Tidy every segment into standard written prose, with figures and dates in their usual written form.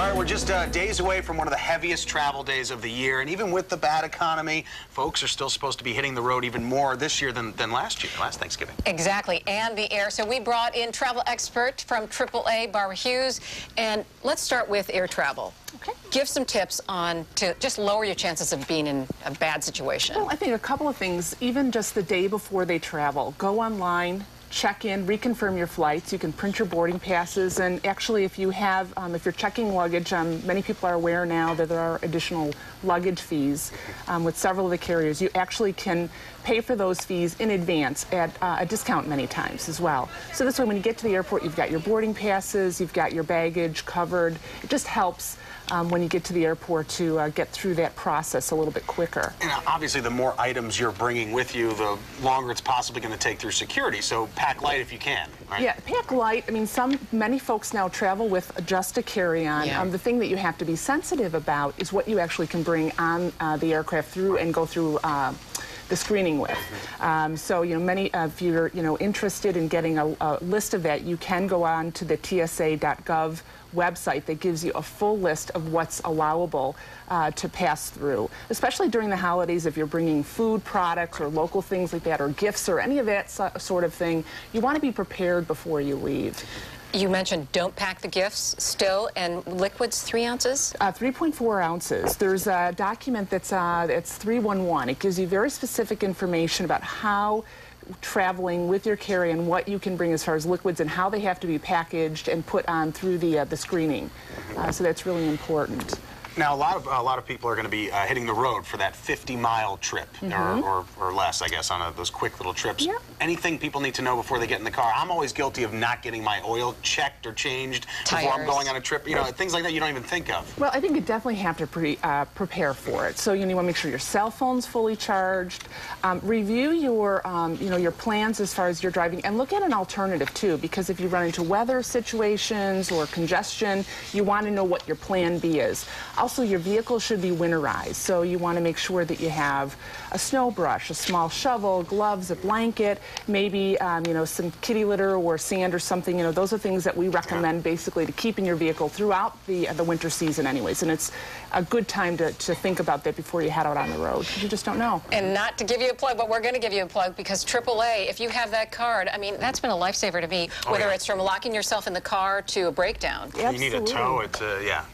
All right, we're just days away from one of the heaviest travel days of the year, and even with the bad economy, folks are still supposed to be hitting the road even more this year than last Thanksgiving. Exactly, and the air. So we brought in travel expert from AAA, Barbara Hughes, and let's start with air travel. Okay. Give some tips on to just lower your chances of being in a bad situation. Well, I think a couple of things, even just the day before they travel. Go online, check in, reconfirm your flights. You can print your boarding passes, and actually if you have, if you're checking luggage, many people are aware now that there are additional luggage fees with several of the carriers. You actually can pay for those fees in advance at a discount many times as well. So this way when you get to the airport, you've got your boarding passes, you've got your baggage covered. It just helps when you get to the airport to get through that process a little bit quicker. And obviously the more items you're bringing with you, the longer it's possibly going to take through security, so pack light if you can, right? Yeah, pack light. I mean, many folks now travel with just a carry-on. Yeah. The thing that you have to be sensitive about is what you actually can bring on the aircraft through and go through the screening with. So, many of you are, interested in getting a list of that. You can go on to the TSA.gov website that gives you a full list of what's allowable to pass through, especially during the holidays. If you're bringing food products or local things like that, or gifts or any of that sort of thing, you want to be prepared before you leave. You mentioned don't pack the gifts still, and liquids 3 ounces? 3.4 ounces. There's a document that's it's 311. It gives you very specific information about how traveling with your carry-on, what you can bring as far as liquids and how they have to be packaged and put on through the screening. So that's really important. Now, a lot of people are going to be hitting the road for that 50-mile trip, or less, I guess, on those quick little trips. Yep. Anything people need to know before they get in the car? I'm always guilty of not getting my oil checked or changed before I'm going on a trip. Things like that you don't even think of. Well, I think you definitely have to prepare for it. So you want to make sure your cell phone's fully charged. Review your your plans as far as your driving, and look at an alternative too, because if you run into weather situations or congestion, you want to know what your plan B is. Also, your vehicle should be winterized, so you want to make sure that you have a snow brush, a small shovel, gloves, a blanket, maybe some kitty litter or sand or something. Those are things that we recommend basically to keep in your vehicle throughout the winter season anyways, and it's a good time to think about that before you head out on the road, because you just don't know. And not to give you a plug, but we're going to give you a plug, because AAA, if you have that card, I mean, that's been a lifesaver to me, whether it's from locking yourself in the car to a breakdown. Absolutely. You need a tow, it's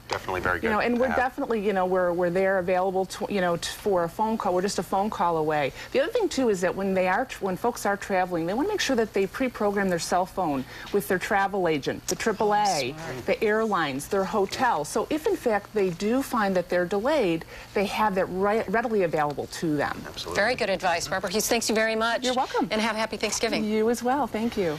definitely very good. And we're definitely, we're there available to, for a phone call. We're just a phone call away. The other thing too is that when folks are traveling, they want to make sure that they pre-program their cell phone with their travel agent, the AAA, the airlines, their hotel. So if in fact they do find that they're delayed, they have that readily available to them. Absolutely. Very good advice, Barbara Hughes. Thanks you very much. You're welcome. And have a happy Thanksgiving. You as well. Thank you.